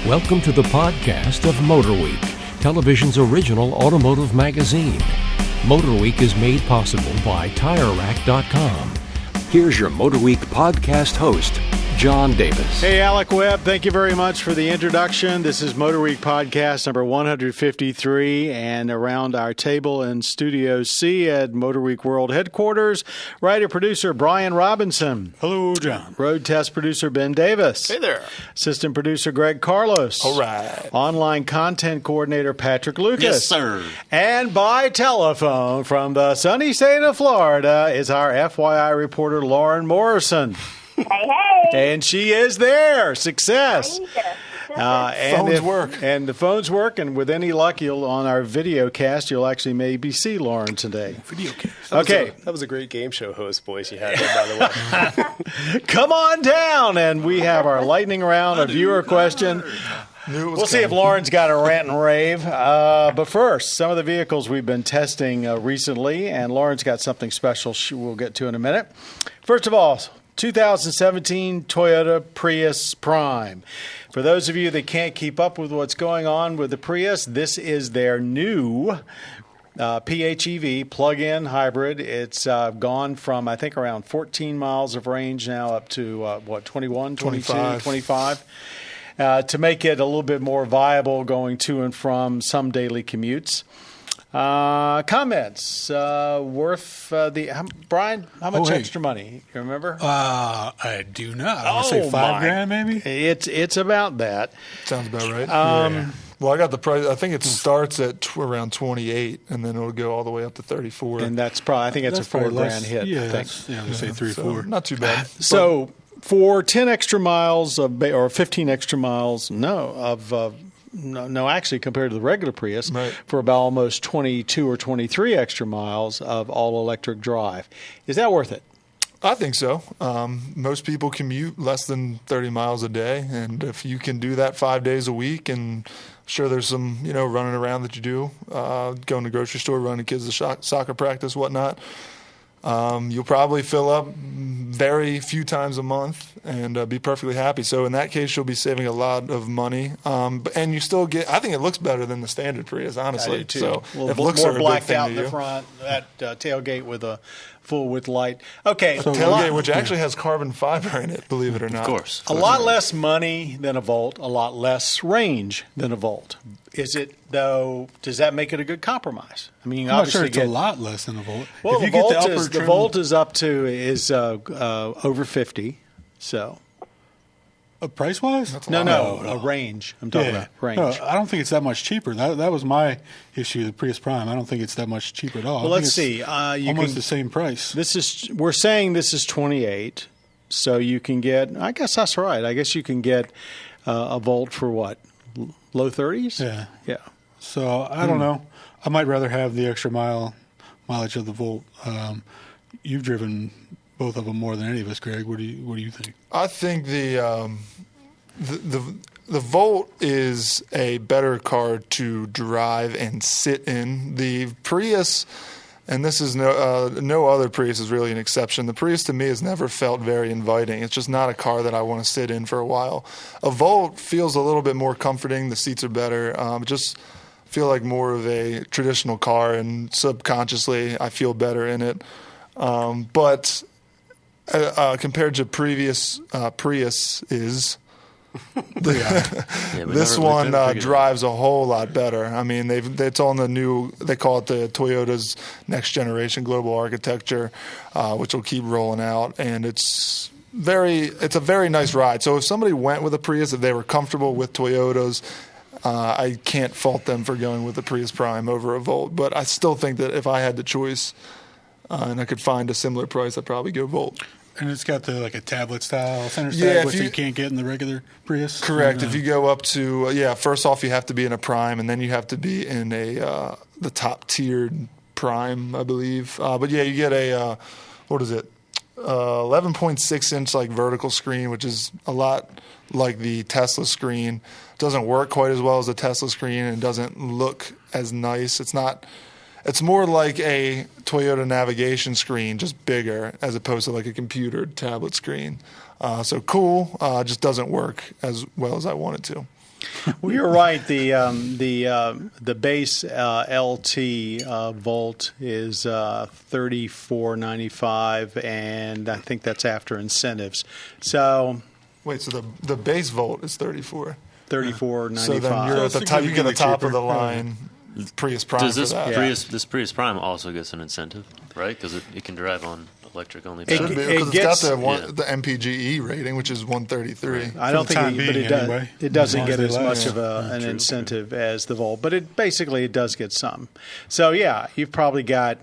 Welcome to the podcast of MotorWeek, television's original automotive magazine. MotorWeek is made possible by TireRack.com. Here's your MotorWeek podcast host, John Davis. Hey, Alec Webb, thank you very much for the introduction. This is MotorWeek podcast number 153, and around our table in Studio C at MotorWeek World Headquarters, writer-producer Brian Robinson. Hello, John. Road test producer Ben Davis. Hey there. Assistant producer Greg Carlos. All right. Online content coordinator Patrick Lucas. Yes, sir. And by telephone from the sunny state of Florida is our FYI reporter Lauren Morrison. Hey, hey. And she is there. Success. Phones work. And the phones work, and with any luck, on our video cast, you'll actually maybe see Lauren today. Video cast. Okay. That was a great game show host voice you had there, by the way. Come on down, and we have our lightning round, a viewer question. We'll see if Lauren's got a rant and rave. But first, some of the vehicles we've been testing recently, and Lauren's got something special we'll get to in a minute. First of all, 2017 Toyota Prius Prime. For those of you that can't keep up with what's going on with the Prius, this is their new PHEV plug-in hybrid. It's gone from, I think, around 14 miles of range now up to, 21, 22, 25. To make it a little bit more viable going to and from some daily commutes. Comments worth Brian? How much extra money? You remember? I do not. I want to say $5,000 maybe. It's about that. Sounds about right. Well, I got the price. I think it starts at around 28, and then it'll go all the way up to 34. And that's probably. I think it's a $4,000 hit. Yeah, I think. I'd say 3 or 4. Not too bad. So for 10 extra miles or 15 extra miles, No, actually, compared to the regular Prius, right, for about almost 22 or 23 extra miles of all-electric drive. Is that worth it? I think so. Most people commute less than 30 miles a day, and if you can do that 5 days a week, and sure there's some, running around that you do, going to the grocery store, running kids to soccer practice, whatnot, you'll probably fill up very few times a month and be perfectly happy. So in that case, you'll be saving a lot of money. And you still get – I think it looks better than the standard Prius, honestly. I do too. So if looks more blacked out in the front, that tailgate with a full-width light. Okay. So tailgate, which actually has carbon fiber in it, believe it or not. Of course. A lot less money than a Volt, a lot less range than a Volt. Is it, though, does that make it a good compromise? I mean, I'm not obviously sure it's a lot less than a Volt. Well, if you the Volt is up to over 50, so. Price-wise? No, a range. I'm talking about range. No, I don't think it's that much cheaper. That was my issue, the Prius Prime. I don't think it's that much cheaper at all. Well, let's see. Almost the same price. We're saying this is 28, so you can get, I guess that's right. I guess you can get a Volt for what? Low 30s? Yeah. So I don't know. I might rather have the extra mileage of the Volt. You've driven both of them more than any of us, Greg. What do you think? I think the Volt is a better car to drive and sit in. The Prius, and this is no other Prius is really an exception. The Prius to me has never felt very inviting. It's just not a car that I want to sit in for a while. A Volt feels a little bit more comforting. The seats are better. Just feel like more of a traditional car, and subconsciously I feel better in it. But compared to previous Priuses, this one drives a whole lot better. I mean, it's on the new, they call it the Toyota's next generation global architecture, which will keep rolling out, and it's a very nice ride. So if somebody went with a Prius, if they were comfortable with Toyotas, I can't fault them for going with the Prius Prime over a Volt. But I still think that if I had the choice and I could find a similar price, I'd probably go Volt. And it's got a tablet style center stack, which you can't get in the regular Prius. Correct. If you go up to first off you have to be in a Prime, and then you have to be in the top tiered Prime, I believe. But yeah, you get a 11.6 inch like vertical screen, which is a lot like the Tesla screen. It doesn't work quite as well as the Tesla screen, and doesn't look as nice. It's not It's more like a Toyota navigation screen, just bigger, as opposed to like a computer tablet screen. So cool, just doesn't work as well as I want it to. Well, you're right. The base LT Volt is $34.95, and I think that's after incentives. So wait, so the base Volt is $34. $34.95. So then you're at the top. You get the top of the line. Prius Prime. Does this for that. This Prius Prime also gets an incentive, right? Because it can drive on electric only. Should battery. be, because it's got the MPGE rating, which is 133. I don't think, but it doesn't get as much of an True. incentive as the Volt, but it does get some. So yeah, you've probably got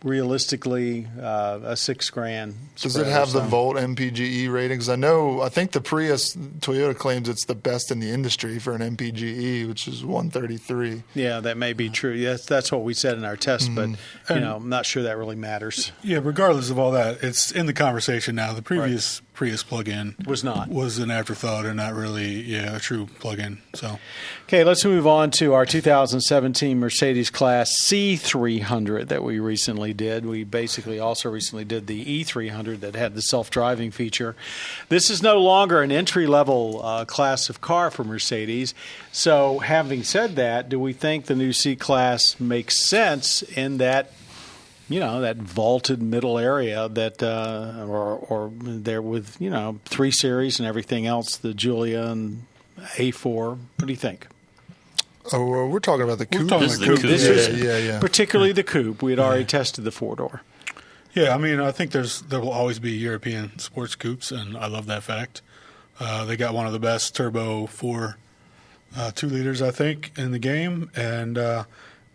realistically a $6,000. Does it have the Volt MPGE rating? Because I think the Prius Toyota claims it's the best in the industry for an MPGE, which is 133. Yeah, that may be true. That's what we said in our test, but I'm not sure that really matters. Yeah, regardless of all that, it's in the conversation now. The previous Prius plug-in was an afterthought and not really a true plug-in. So, okay, let's move on to our 2017 Mercedes Class C300 that we recently did. We basically also recently did the E300 that had the self-driving feature. This is no longer an entry-level class of car for Mercedes. So, having said that, do we think the new C-Class makes sense in that that vaulted middle area that, or there with, 3 Series and everything else, the Giulia and A4. What do you think? Oh, we're talking about the coupe. This is the coupe. Yeah. Particularly the coupe. We had already tested the 4-door. Yeah, I mean, I think there will always be European sports coupes, and I love that fact. They got one of the best turbo 4 2-liters, I think, in the game, and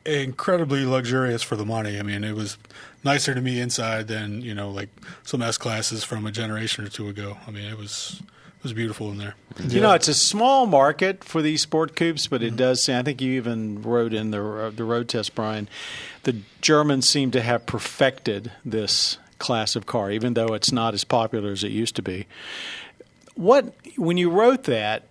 incredibly luxurious for the money. I mean, it was nicer to me inside than like some S classes from a generation or two ago. I mean, it was beautiful in there. It's a small market for these sport coupes, but it does seem, I think you even wrote in the road test, Brian, the Germans seem to have perfected this class of car, even though it's not as popular as it used to be. When you wrote that,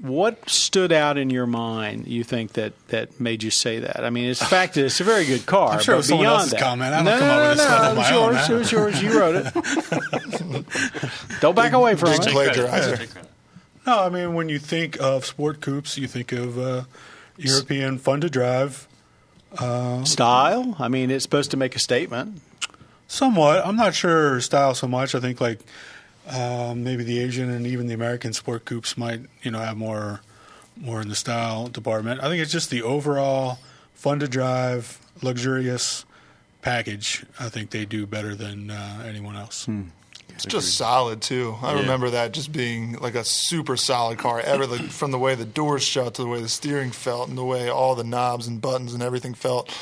what stood out in your mind, you think, that made you say that? I mean, it's the fact that it's a very good car. I'm sure it was someone else's comment. I don't come up with this stuff on my own. It was yours. You wrote it. Don't back away from it. No, I mean, when you think of sport coupes, you think of European, fun to drive. Style? I mean, it's supposed to make a statement. Somewhat. I'm not sure style so much. I think maybe the Asian and even the American sport coupes might, have more in the style department. I think it's just the overall fun to drive, luxurious package. I think they do better than anyone else. It's just solid too. I remember that just being like a super solid car. From the way the doors shut to the way the steering felt and the way all the knobs and buttons and everything felt.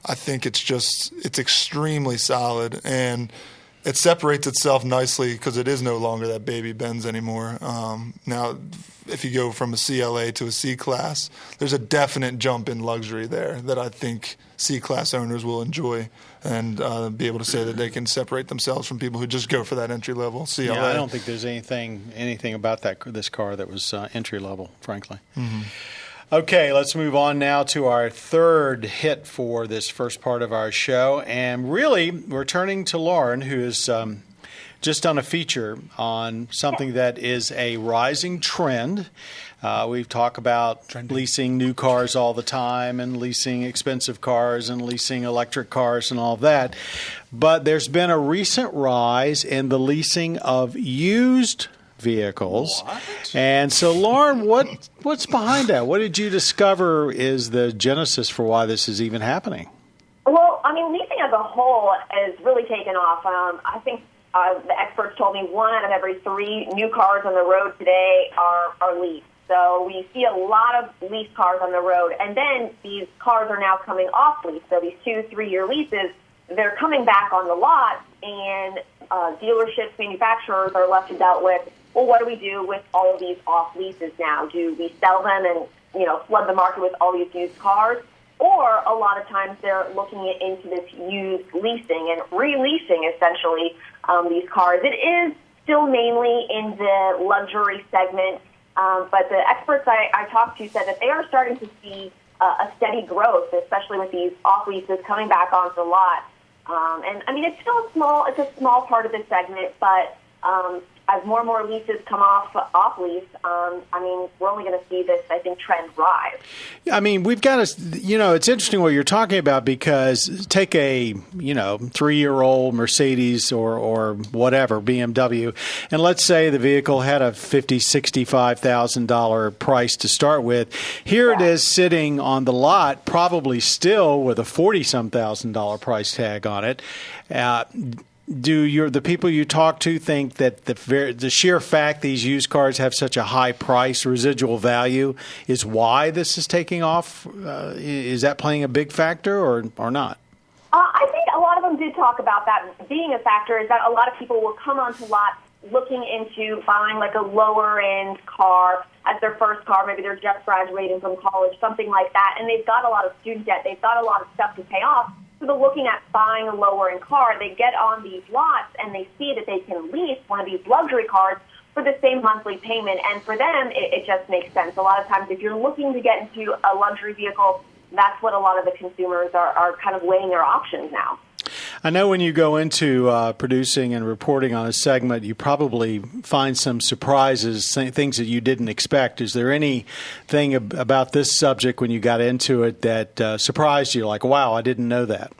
I think it's extremely solid, and it separates itself nicely because it is no longer that baby Benz anymore. Now, if you go from a CLA to a C-Class, there's a definite jump in luxury there that I think C-Class owners will enjoy and be able to say that they can separate themselves from people who just go for that entry-level CLA. Yeah, I don't think there's anything about this car that was entry-level, frankly. Mm-hmm. Okay, let's move on now to our third hit for this first part of our show. And really, we're turning to Lauren, who has just done a feature on something that is a rising trend. We've talked about leasing new cars all the time and leasing expensive cars and leasing electric cars and all of that. But there's been a recent rise in the leasing of used vehicles. What? And so, Lauren, what's behind that? What did you discover is the genesis for why this is even happening? Well, I mean, leasing as a whole has really taken off. I think the experts told me 1 out of every 3 new cars on the road today are leased. So we see a lot of leased cars on the road. And then these cars are now coming off lease. So these 2-3-year leases, they're coming back on the lot, and dealerships, manufacturers are left to doubt with, well, what do we do with all of these off leases now? Do we sell them and, flood the market with all these used cars? Or a lot of times they're looking into this used leasing and releasing, essentially, these cars. It is still mainly in the luxury segment, but the experts I talked to said that they are starting to see a steady growth, especially with these off leases coming back onto the lot. And I mean, it's still it's a small part of the segment, but as more and more leases come off lease, I mean, we're only going to see this, I think, trend rise. I mean, we've got to, it's interesting what you're talking about, because take a, 3-year-old Mercedes or whatever, BMW, and let's say the vehicle had a $50,000, $65,000 price to start with. Here it is sitting on the lot, probably still with a $40-some thousand price tag on it. Do the people you talk to think that the sheer fact these used cars have such a high price, residual value, is why this is taking off? Is that playing a big factor or not? I think a lot of them did talk about that being a factor, is that a lot of people will come onto lots looking into buying like a lower-end car as their first car. Maybe they're just graduating from college, something like that, and they've got a lot of student debt. They've got a lot of stuff to pay off. So they're looking at buying a lower-end car. They get on these lots and they see that they can lease one of these luxury cars for the same monthly payment. And for them, it just makes sense. A lot of times, if you're looking to get into a luxury vehicle, that's what a lot of the consumers are kind of weighing their options now. I know when you go into producing and reporting on a segment, you probably find some surprises, things that you didn't expect. Is there anything about this subject when you got into it that surprised you, like, wow, I didn't know that?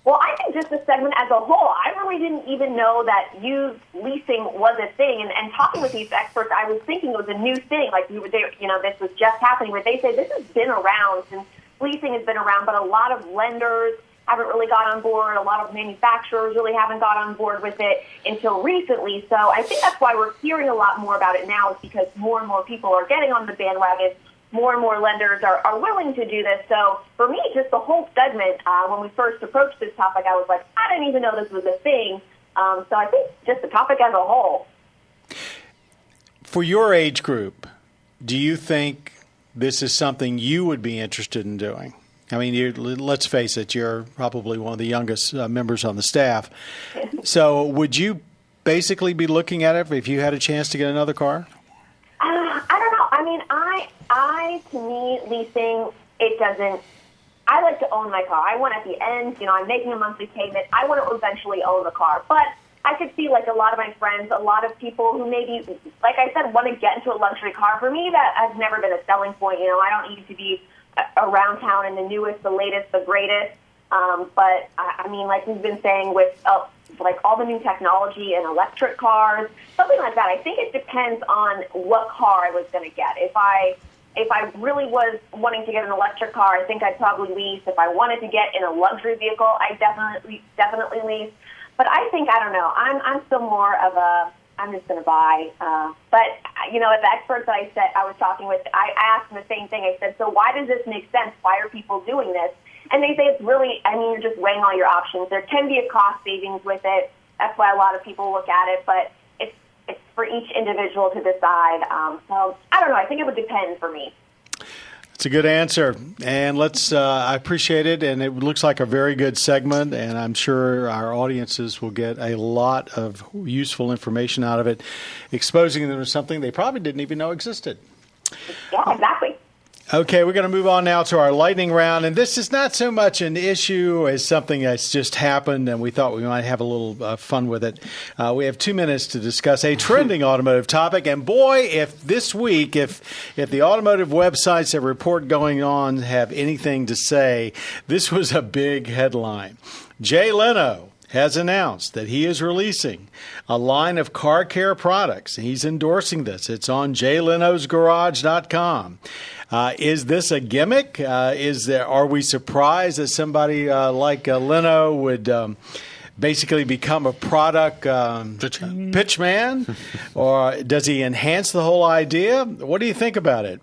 Well, I think just the segment as a whole, I really didn't even know that used leasing was a thing. And talking with these experts, I was thinking it was a new thing. Like, this was just happening. But they say this has been around since leasing has been around, but a lot of lenders haven't really got on board. A lot of manufacturers really haven't got on board with it until recently. So I think that's why we're hearing a lot more about it now, is because more and more people are getting on the bandwagon. More and more lenders are willing to do this. So for me, just the whole segment, when we first approached this topic, I was like, I didn't even know this was a thing. So I think just the topic as a whole. For your age group, do you think this is something you would be interested in doing? I mean, let's face it, you're probably one of the youngest members on the staff. So would you basically be looking at it if you had a chance to get another car? I don't know. I mean, to me, leasing, it doesn't, I like to own my car. I want at the end, I'm making a monthly payment. I want to eventually own the car. But I could see, like, a lot of my friends, a lot of people who maybe, like I said, want to get into a luxury car. For me, that has never been a selling point. I don't need to be around town in the newest, the latest, the greatest. But I mean, like we've been saying with like all the new technology and electric cars, something like that. I think it depends on what car I was going to get. If I really was wanting to get an electric car, I think I'd probably lease. If I wanted to get in a luxury vehicle, I definitely lease. But I think, I don't know, I'm still more of I'm just going to buy. But, the experts that I was talking with, I asked them the same thing. I said, so why does this make sense? Why are people doing this? And they say it's really, you're just weighing all your options. There can be a cost savings with it. That's why a lot of people look at it. But it's for each individual to decide. So, I don't know. I think it would depend for me. It's a good answer, and I appreciate it, and it looks like a very good segment, and I'm sure our audiences will get a lot of useful information out of it, exposing them to something they probably didn't even know existed. Yeah, exactly. Okay, we're going to move on now to our lightning round, and this is not so much an issue as something that's just happened, and we thought we might have a little fun with it. We have 2 minutes to discuss a trending automotive topic, and boy, if this week, if the automotive websites that report going on have anything to say, this was a big headline. Jay Leno has announced that he is releasing a line of car care products. He's endorsing this. It's on jaylenosgarage.com. Is this a gimmick? Are we surprised that somebody like Leno would basically become a product pitchman? Or does he enhance the whole idea? What do you think about it?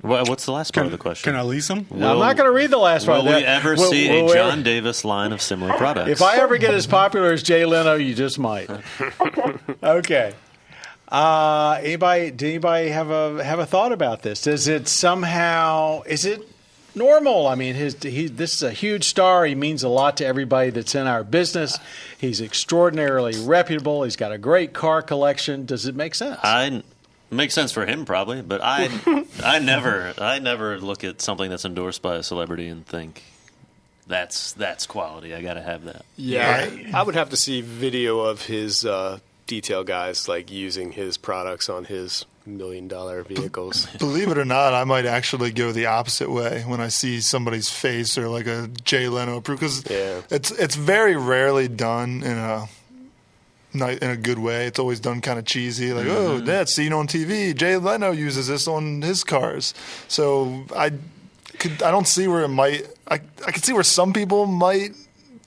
What's the last part of the question? Can I lease them? I'm not going to read the last part. Will we ever see a John Davis line of similar products? If I ever get as popular as Jay Leno, you just might. Okay. Do anybody have a thought about this? Is it normal? I mean, this is a huge star. He means a lot to everybody that's in our business. He's extraordinarily reputable. He's got a great car collection. Does it make sense? Makes sense for him probably, but I never look at something that's endorsed by a celebrity and think that's quality. I got to have that. Yeah, I would have to see video of his detail guys like using his products on his $1 million vehicles. Believe it or not, I might actually go the opposite way when I see somebody's face or like a Jay Leno approved, because it's very rarely done in a good way. It's always done kind of cheesy, like oh, that's seen on TV. Jay Leno uses this on his cars. So I don't see where it might. I can see where some people might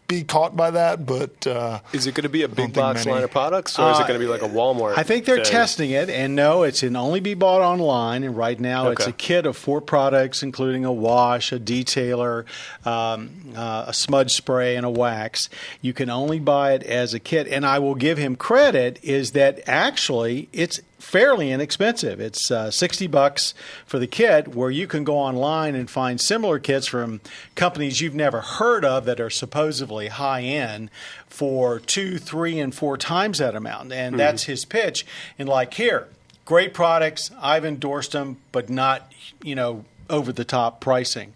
be caught by that, but is it going to be a big box line of products, or is it going to be like a Walmart? I think they're thing? testing it, and no, it can only be bought online. And right now, it's a kit of 4 products, including a wash, a detailer, a smudge spray, and a wax. You can only buy it as a kit, and I will give him credit is that actually it's fairly inexpensive. It's $60 for the kit, where you can go online and find similar kits from companies you've never heard of that are supposedly high end for 2, 3, and 4 times that amount. And that's his pitch. And like, here, great products. I've endorsed them, but not, over the top pricing.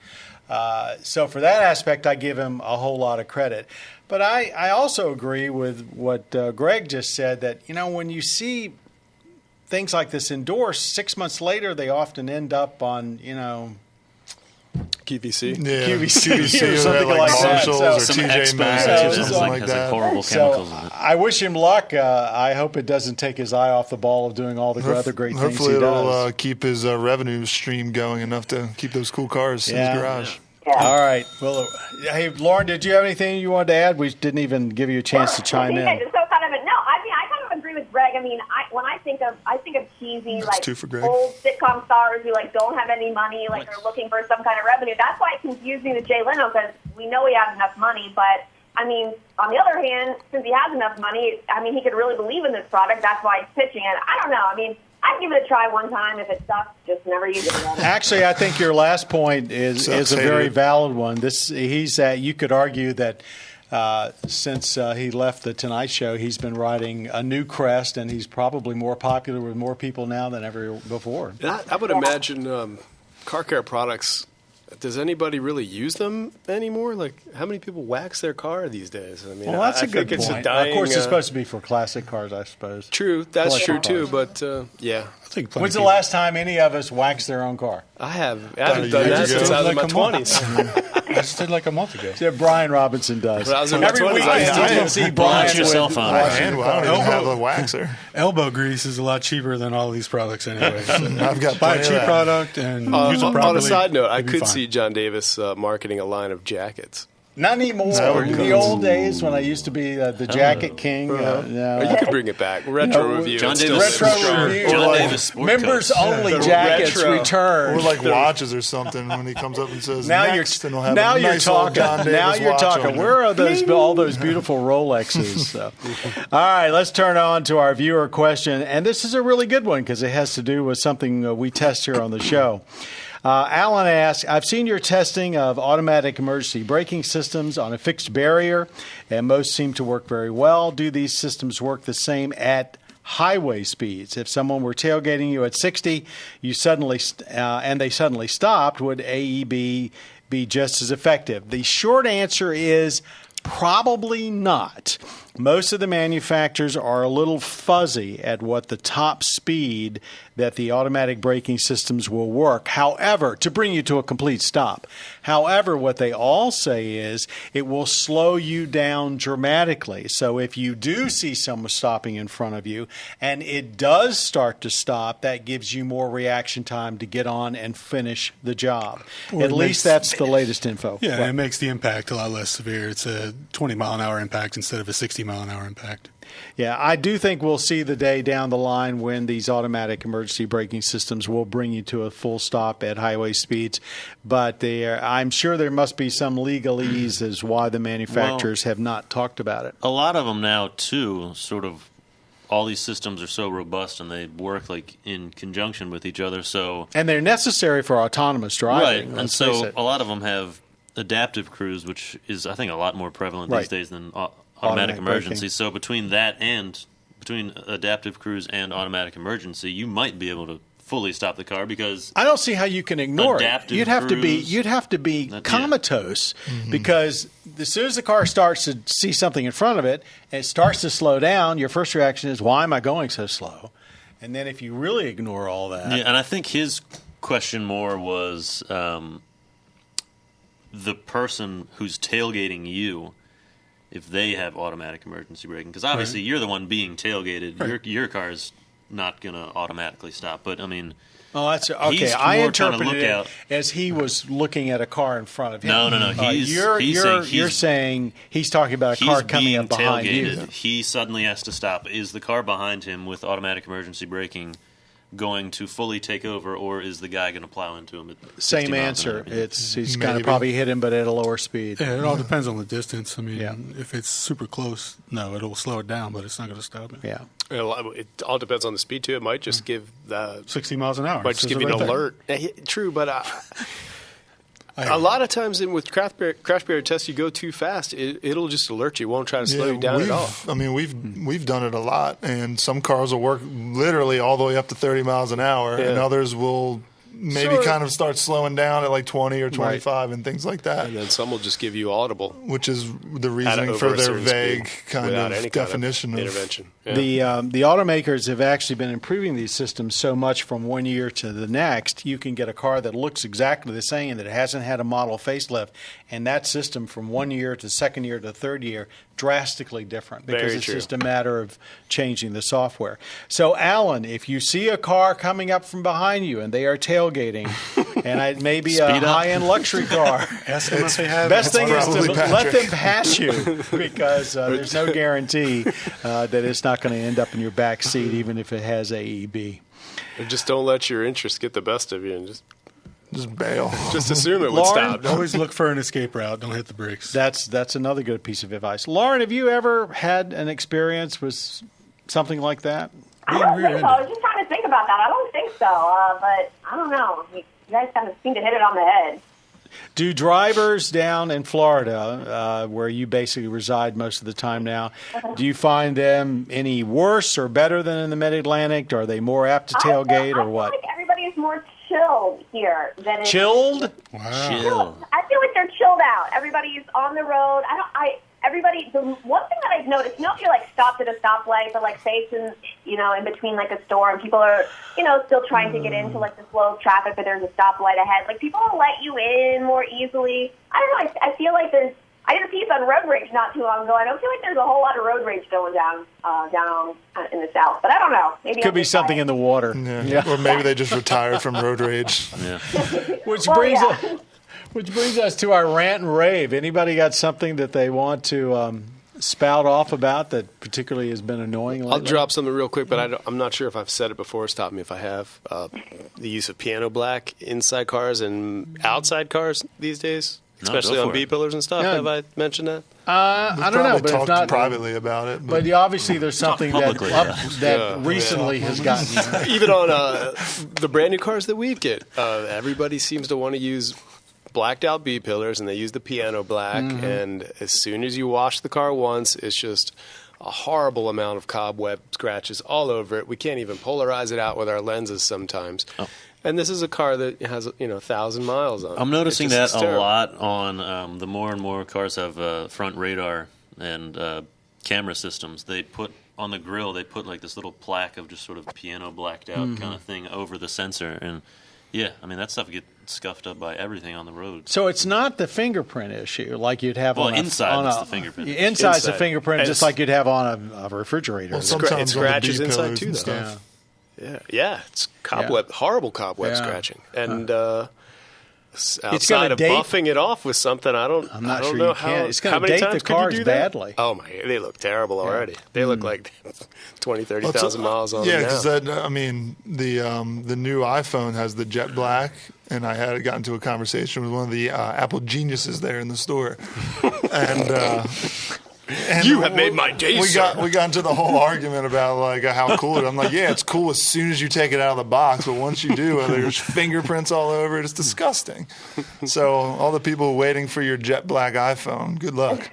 So for that aspect, I give him a whole lot of credit. But I also agree with what Greg just said, that, when you see things like this endorsed, 6 months later, they often end up on, QVC. Yeah. QVC or something like Marshalls that. or Some TJ Maxx or something like that. Horrible chemicals in it. I wish him luck. I hope it doesn't take his eye off the ball of doing all the other great things he does. Hopefully it'll keep his revenue stream going enough to keep those cool cars in his garage. Yeah. All right. Well, hey, Lauren, did you have anything you wanted to add? We didn't even give you a chance to chime in. I kind of agree with Greg. I mean, when I think of cheesy, like old sitcom stars who don't have any money, are looking for some kind of revenue. That's why it's confusing to Jay Leno, because we know he has enough money. But I mean, on the other hand, since he has enough money, he could really believe in this product. That's why he's pitching it. I don't know. I mean, I'd give it a try one time. If it sucks, just never use it again. Actually, I think your last point is a very valid one. You could argue that since he left the Tonight Show, he's been riding a new crest, and he's probably more popular with more people now than ever before. I would imagine car care products. Does anybody really use them anymore? How many people wax their car these days? I mean, that's a good point. It's a dying, of course, it's supposed to be for classic cars, I suppose. True, that's true too. But yeah, I think. When's the last time any of us waxed their own car? I haven't done that since I was in my 20s. I just did like a month ago. Yeah, Brian Robinson does. When I was in my Every 20s, weekend you can see Brian yourself on. I don't even have a waxer. Elbow grease is a lot cheaper than all these products anyway. So I've got buy a plenty cheap of that. product and use it properly. On a side note, I you'll be could fine. see John Davis marketing a line of jackets. Not anymore. In the old days when I used to be the jacket king. No. You could bring it back. Retro review. John It's still Davis. really Retro strong. review. John Davis sport Members coats. only The jackets retro. return. Or like watches or something when he comes up and says, Now next, and he'll have now a you're nice old talking. John Davis Now you're watch talking. on Where are all those beautiful Rolexes? So. All right, let's turn on to our viewer question, and this is a really good one because it has to do with something we test here on the show. Alan asks, I've seen your testing of automatic emergency braking systems on a fixed barrier, and most seem to work very well. Do these systems work the same at highway speeds? If someone were tailgating you at 60, and they suddenly stopped, would AEB be just as effective? The short answer is probably not. Most of the manufacturers are a little fuzzy at what the top speed that the automatic braking systems will work. However, to bring you to a complete stop. However, what they all say is it will slow you down dramatically. So if you do see someone stopping in front of you and it does start to stop, that gives you more reaction time to get on and finish the job. At least that's the latest info. Yeah, and it makes the impact a lot less severe. It's a 20-mile-an-hour impact instead of a 60-mile-an-hour impact. Yeah, I do think we'll see the day down the line when these automatic emergency braking systems will bring you to a full stop at highway speeds. But I'm sure there must be some legalese as why the manufacturers have not talked about it. A lot of them now, too, sort of all these systems are so robust and they work in conjunction with each other. And they're necessary for autonomous driving. Right, and so a lot of them have adaptive cruise, which is, I think, a lot more prevalent these days than automatic emergency. So between that and between adaptive cruise and automatic emergency, you might be able to fully stop the car because I don't see how you can ignore it. adaptive You'd have to be That- comatose because as soon as the car starts to see something in front of it and it starts to slow down, your first reaction is, why am I going so slow? And then if you really ignore all that. Yeah, and I think his question more was the person who's tailgating you, if they have automatic emergency braking. Because obviously you're the one being tailgated. Right. Your car's not going to automatically stop. But, I mean... Oh, that's okay. He's I more trying to interpreted look it out. as he was looking at a car in front of him. No. You're saying he's talking about a car coming up behind you. He suddenly has to stop. Is the car behind him with automatic emergency braking going to fully take over, or is the guy going to plow into him? At 60 Same miles an answer. hour? He's going to probably hit him, but at a lower speed. Yeah, it all depends on the distance. I mean, Yeah. if it's super close, no, it'll slow it down, but it's not going to stop it. Yeah. It all depends on the speed too. It might just give 60 miles an hour. might just Says give it you an right there. alert. True, but a lot of times with crash barrier tests, you go too fast. It'll just alert you. It won't try to slow you down at all. I mean, we've done it a lot, and some cars will work literally all the way up to 30 miles an hour, and others will maybe kind of start slowing down at like 20 or 25 and things like that. And then some will just give you audible, which is the at reasoning over for a their certain vague speed kind without of any definition kind of of intervention. Yeah. The automakers have actually been improving these systems so much from one year to the next. You can get a car that looks exactly the same, that it hasn't had a model facelift, and that system from 1 year to second year to third year drastically different because Very it's true. just a matter of changing the software. So, Alan, if you see a car coming up from behind you and they are tailgating, and it may be a Speed up. high-end luxury car, Ask them if they have. best thing is to probably let Patrick. them pass you because there's no guarantee that it's not going to end up in your back seat, even if it has AEB. Or just don't let your interests get the best of you, and Just bail. just assume it would Lauren? stop. Always look for an escape route. Don't hit the brakes. That's another good piece of advice. Lauren, have you ever had an experience with something like that? I don't think so. I was just trying to think about that. I don't think so, but I don't know. You guys kind of seem to hit it on the head. Do drivers down in Florida, where you basically reside most of the time now, do you find them any worse or better than in the Mid-Atlantic? Are they more apt to tailgate or what? I feel like everybody's more chilled here than Chilled? Wow. Chill. I feel like they're chilled out. Everybody's on the road. The one thing that I've noticed, if you're like stopped at a stoplight, but like facing, in between like a store, and people are, still trying to get into like the flow of traffic, but there's a stoplight ahead. Like people will let you in more easily. I don't know. I feel like I did a piece on road rage not too long ago. I don't feel like there's a whole lot of road rage going down in the south, but I don't know. Maybe Could be something in the water. Yeah. Or maybe they just retired from road rage. Yeah. Which brings us to our rant and rave. Anybody got something that they want to spout off about that particularly has been annoying lately? I'll drop something real quick, but I'm not sure if I've said it before. Stop me if I have. The use of piano black inside cars and outside cars these days, especially go on for B it. pillars and stuff. Yeah. Have I mentioned that? I don't know, Probably but if talked not privately about it. But obviously, there's something that publicly, yeah. that recently has gotten. Even on the brand new cars that we get, everybody seems to want to use blacked out B pillars, and they use the piano black. And as soon as you wash the car once, it's just a horrible amount of cobweb scratches all over it. We can't even polarize it out with our lenses sometimes. And this is a car that has 1,000 miles on it. I'm noticing It's that just a terrible. lot on the more and more cars have front radar and camera systems. They put on the grill, they put like this little plaque of just sort of piano blacked out kind of thing over the sensor. And yeah, I mean, that stuff gets scuffed up by everything on the road. So it's not the fingerprint issue like you'd have Well, on inside a, it's the fingerprint. Inside's the Inside. fingerprint, And just it's- like you'd have on a refrigerator. Well, sometimes It on the scratches B inside pillars too, and though. stuff. Yeah, it's cobweb, horrible cobweb Yeah. scratching, and gonna outside of date- buffing it off with something, I'm not I don't sure know you how. can. It's how going to many date times the could you cars do that? badly. Oh my, they look terrible already. They look like 20, 30,000 miles on Yeah, them now. because the new iPhone has the jet black, and I had gotten into a conversation with one of the Apple geniuses there in the store, and You have made my day, We sir. got into the whole argument about like how cool it is. I'm like, yeah, it's cool as soon as you take it out of the box, but once you do, there's fingerprints all over it. It's disgusting. So all the people waiting for your jet black iPhone, good luck.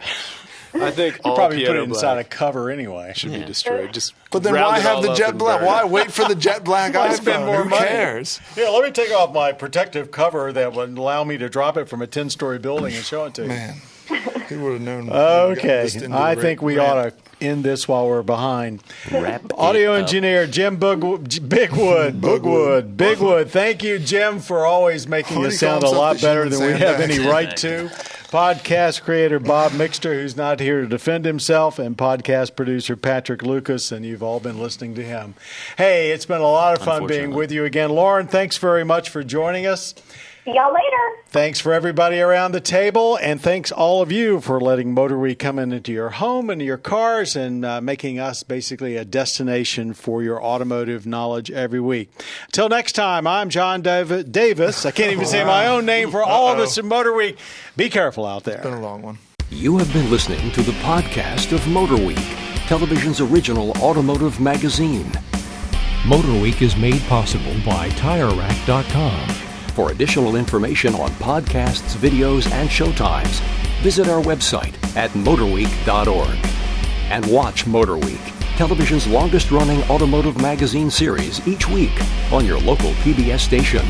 I think You all probably put piano it inside black a cover anyway. should be destroyed. Just But then round why it have all the up jet and black? burn Why it. wait for the jet black Why iPhone? spend more Who money? cares? Here, let me take off my protective cover that would allow me to drop it from a 10-story building and show it to you. Man, he would have known. Okay, I think we ought to end this while we're behind. Audio engineer Jim Bigwood. Thank you, Jim, for always making us sound a lot better than we have any right to. Podcast creator Bob Mixter, who's not here to defend himself, and podcast producer Patrick Lucas, and you've all been listening to him. Hey, it's been a lot of fun being with you again. Lauren, thanks very much for joining us. See y'all later. Thanks for everybody around the table, and thanks all of you for letting MotorWeek come into your home and your cars and making us basically a destination for your automotive knowledge every week. Until next time, I'm John Davis. I can't even say my own name for all of us in MotorWeek. Be careful out there. It's been a long one. You have been listening to the podcast of MotorWeek, television's original automotive magazine. MotorWeek is made possible by TireRack.com. For additional information on podcasts, videos, and showtimes, visit our website at motorweek.org. And watch MotorWeek, television's longest-running automotive magazine series each week on your local PBS station.